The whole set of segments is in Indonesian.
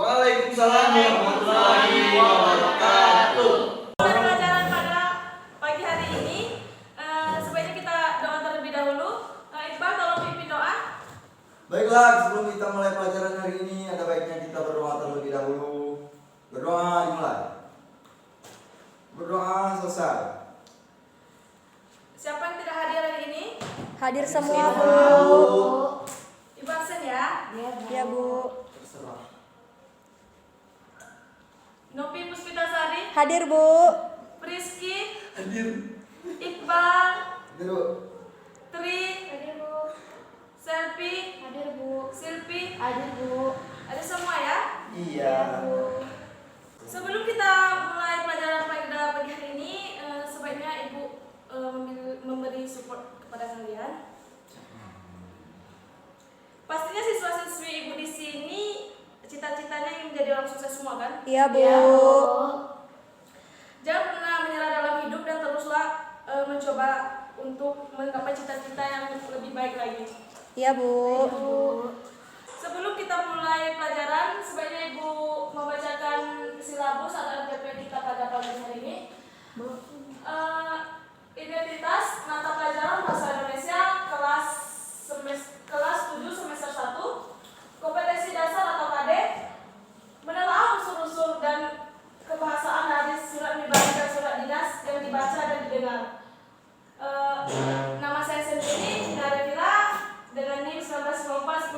Waalaikumsalam warahmatullahi wabarakatuh. Pelajaran pada pagi hari ini, sebaiknya kita doa terlebih dahulu. Iqbal, tolong pimpin doa. Baiklah, sebelum kita mulai pelajaran hari ini, ada baiknya kita berdoa terlebih dahulu. Berdoa dimulai. Berdoa selesai. Siapa yang tidak hadir hari ini? Hadir semua, Semua, Bu. Ibu absen ya. Ya, Bu. Terserah. Novi Puspitasari, Hadir, Bu. Priski, Hadir. Iqbal, Hadir, Bu. Tri, Hadir, Bu. Selvi, Hadir, Bu. Silvi. Hadir, Bu. Ada semua ya? Iya. Sebelum kita mulai pelajaran pada pagi hari ini, sebaiknya Ibu memberi support kepada kalian. Pastinya siswa-siswi Ibu di sini cita-citanya ingin menjadi orang sukses semua kan? Iya, Bu. Jangan pernah menyerah dalam hidup dan teruslah mencoba untuk menggapai cita-cita yang lebih baik lagi. Iya, Bu. Sebelum kita mulai pelajaran, sebaiknya Ibu membacakan silabus atau RTP kita pada pagi hari ini. Identitas mata pelajaran bahasa Indonesia kelas 7 semester 1. Kompetensi dasar atau KD. Menelaah unsur-unsur dan kebahasaan hadis, surat pribadi dan surat dinas yang dibaca dan didengar. Nama saya sendiri Nara Vira dengan NIM 1994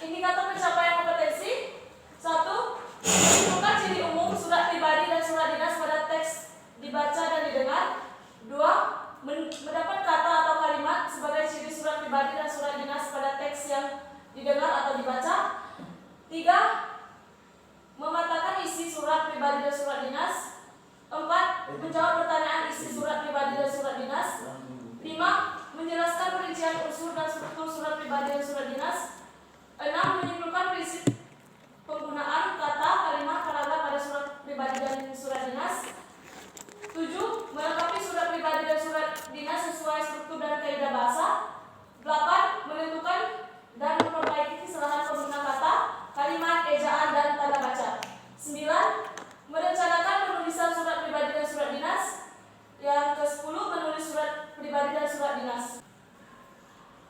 1013. Indikator pencapaian kompetensi. 1. Menentukan ciri umum surat pribadi dan surat dinas pada teks dibaca dan didengar. 2. Mendapat kata atau kalimat sebagai ciri surat pribadi dan surat dinas pada teks yang didengar atau dibaca. 3. Mematakan isi surat pribadi dan surat dinas. 4. Menjawab pertanyaan isi surat pribadi dan surat dinas. 5. Menjelaskan perincian unsur dan struktur surat pribadi dan surat dinas. 6. Menyimpulkan prinsip penggunaan kata, kalimat, paragraf pada surat pribadi dan surat dinas. 7. Melengkapi surat pribadi dan surat dinas sesuai struktur dan kaidah bahasa. 8. Menentukan dan memperbaiki kesalahan pengguna kata, kalimat, ejaan, dan tanda baca. 9. Merencanakan penulisan surat pribadi dan surat dinas. Yang ke-10, menulis surat pribadi dan surat dinas.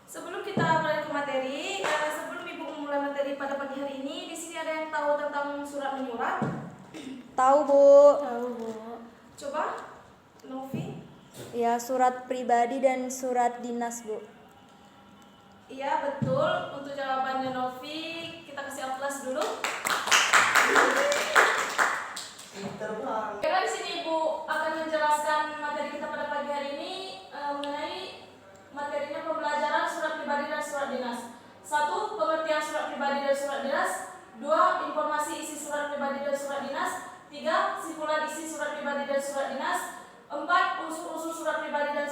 Sebelum kita mulai ke materi, sebelum Ibu memulai materi pada pagi hari ini, di sini ada yang tahu tentang surat menyurat? Tahu, Bu. Coba, Novi. Ya, surat pribadi dan surat dinas, Bu. Iya, betul. Untuk jawabannya Novi, kita kasih aplaus dulu. Di sini Ibu akan menjelaskan materi kita pada pagi hari ini mengenai materinya pembelajaran surat pribadi dan surat dinas. 1. Pengertian surat pribadi dan surat dinas. 2. Informasi isi surat pribadi dan surat dinas. 3. Simpulan isi surat pribadi dan surat dinas. 4. Unsur-unsur surat pribadi dan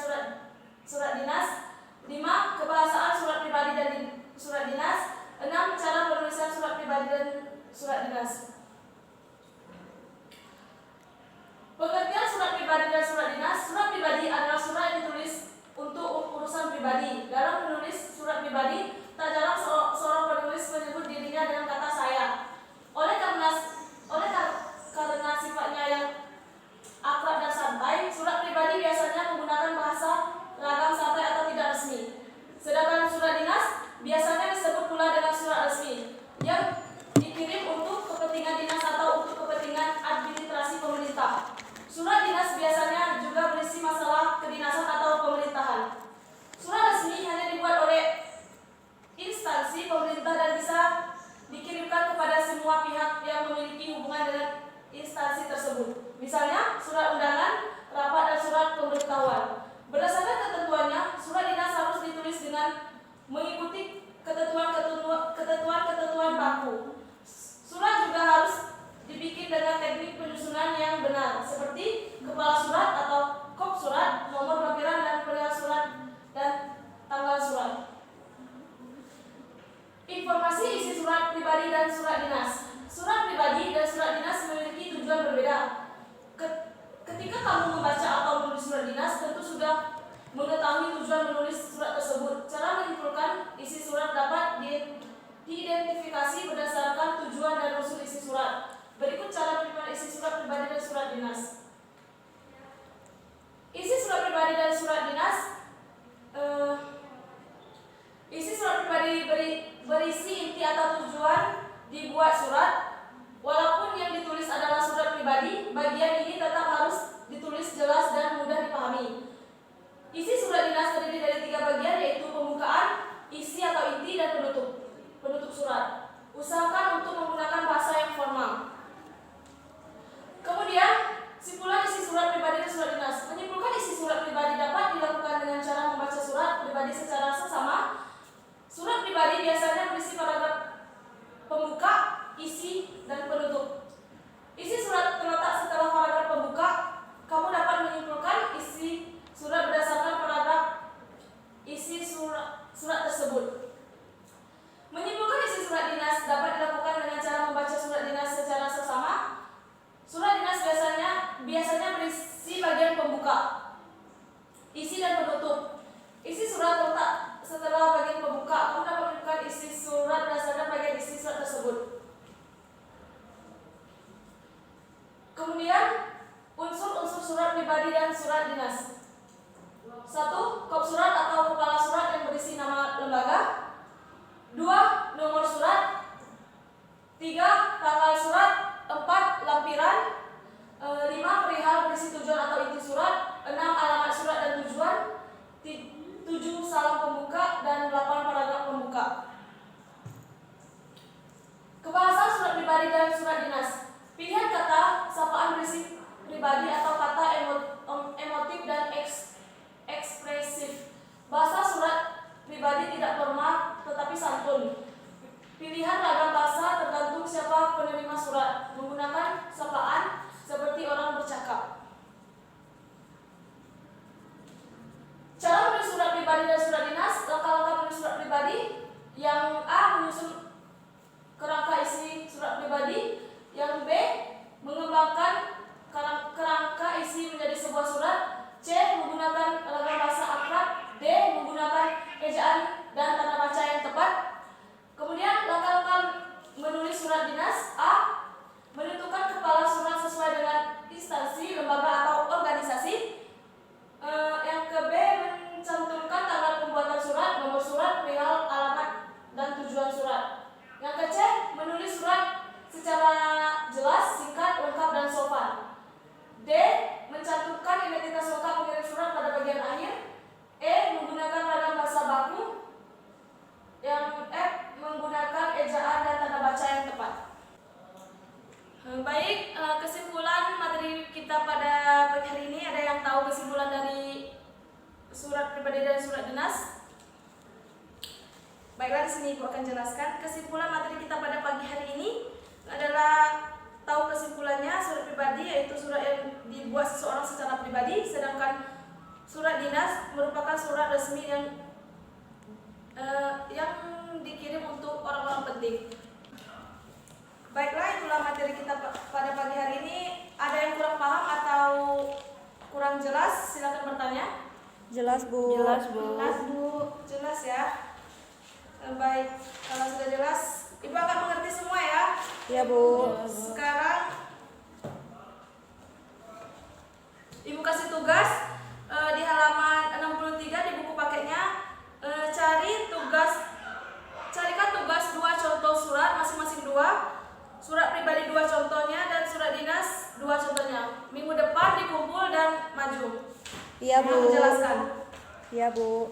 surat dinas. 5. Kebahasaan surat pribadi dan surat dinas. 6. Cara penulisan surat pribadi dan surat dinas. Pengertian surat pribadi dan surat dinas. Surat pribadi adalah surat yang ditulis untuk urusan pribadi. Dalam menulis surat pribadi, tak jarang seorang penulis menyebut dirinya dengan kata saya. Oleh karena sifatnya yang akrab dan santai, surat pribadi biasanya menggunakan bahasa ragam santai atau tidak resmi. Sedangkan surat dinas biasanya disebut pula dengan surat resmi yang dikirim untuk kepentingan dinas atau untuk kepentingan administrasi pemerintah. Surat dinas biasanya juga berisi masalah kedinasan atau pemerintahan. Surat resmi hanya dibuat oleh instansi pemerintah dan bisa dikirimkan kepada semua pihak yang memiliki hubungan dengan instansi tersebut. Misalnya, surat undangan, rapat, dan surat pemberitahuan. Berdasarkan ketentuannya, surat dinas harus ditulis dengan mengikuti ketentuan baku. Surat juga harus dibikin dengan teknik penyusunan yang benar, seperti kepala surat atau kop surat, nomor lampiran dan perihal surat dan tanggal surat. Informasi isi surat pribadi dan surat dinas. Surat pribadi dan surat dinas memiliki tujuan berbeda. Ketika kamu membaca atau menulis surat dinas, tentu sudah mengetahui tujuan menulis surat tersebut. Cara menyimpulkan isi surat dapat diidentifikasi berdasarkan tujuan dan unsur isi surat. Berikut cara penerimaan isi surat pribadi dan surat dinas. Isi surat pribadi dan surat dinas. Isi surat pribadi berisi inti atau tujuan dibuat surat. Walaupun yang ditulis adalah surat pribadi, bagian ini tetap harus ditulis jelas dan mudah dipahami. Isi surat dinas terdiri dari 3 bagian, yaitu pembukaan, isi atau inti, dan penutup surat. Usahakan untuk menggunakan bahasa yang formal. Kemudian, simpulan isi surat pribadi dan surat dinas. Menyimpulkan isi surat pribadi dapat dilakukan dengan cara membaca surat pribadi secara seksama. Surat pribadi biasanya berisi paragraf pembuka, isi, dan penutup. Isi surat terletak setelah paragraf pembuka. Kamu dapat menyimpulkan isi surat berdasarkan paragraf isi surat tersebut. Menyimpulkan isi surat dinas dapat dilakukan dengan cara membaca surat dinas secara seksama. Surat dinas biasanya berisi bagian pembuka, isi, dan penutup. Isi surat terletak setelah bagian pembuka. Kamu dapat menentukan isi surat berdasarkan bagian isi surat tersebut. Kemudian, unsur-unsur surat pribadi dan surat dinas. 1. Kop surat atau kepala surat yang berisi nama lembaga. 2. Nomor surat. 3. Tanggal surat. 4. Lampiran. 5. Perihal berisi tujuan atau inti surat. 6. Alamat surat dan tujuan. 7. Salam pembuka. Dan 8. Paragraf pembuka. Kebahasan surat pribadi dan surat dinas. Pilihan kata sapaan berisi pribadi atau kata emotif dan ekspresif. Bahasa surat pribadi tidak formal tetapi santun. Pilihan ragam bahasa tergantung siapa penerima surat. Menggunakan sapaan seperti orang bercakap. Cara menulis surat pribadi dan surat dinas. Langkah-langkah menulis surat pribadi. Yang A. Menyusun kerangka isi surat pribadi. Yang B. Mengembangkan kerangka isi menjadi sebuah surat. C. Menggunakan ragam bahasa akrab. D. Menggunakan ejaan dan tanda baca yang tepat. Kemudian langkah-langkah menulis surat dinas. A. Menentukan kepala surat sesuai dengan instansi, lembaga, atau organisasi. Yang ke B. Mencantumkan tanggal pembuatan surat, nomor surat, perihal, alamat, dan tujuan surat. Yang ke C. Menulis surat secara jelas, singkat, lengkap, dan sopan. D. Mencantumkan identitas lengkap pengirim surat pada bagian akhir. E. Menggunakan ragam bahasa baku. Yang F. Menggunakan ejaan dan tanda baca yang tepat. Baik, kesimpulan materi kita pada pagi hari ini. Ada yang tahu kesimpulan dari surat pribadi dan surat dinas? Baiklah, di sini Ibu akan jelaskan kesimpulan materi kita pada pagi hari ini adalah tahu kesimpulannya. Surat pribadi yaitu surat yang dibuat seseorang secara pribadi, sedangkan surat dinas merupakan surat resmi yang dikirim untuk orang-orang penting. Baiklah, itulah materi kita pada pagi hari ini. Ada yang kurang paham atau kurang jelas? Silakan bertanya. Jelas, Bu. Jelas, Bu. Jelas ya. Baik, kalau sudah jelas, Ibu akan mengerti semua ya. Iya, Bu. Sekarang Ibu kasih tugas di halaman 63 di buku paketnya. Carikan tugas 2 contoh surat, masing-masing 2. Surat pribadi 2 contohnya dan surat dinas 2 contohnya. Minggu depan dikumpul dan maju. Iya, Bu. Yang menjelaskan. Iya, Bu.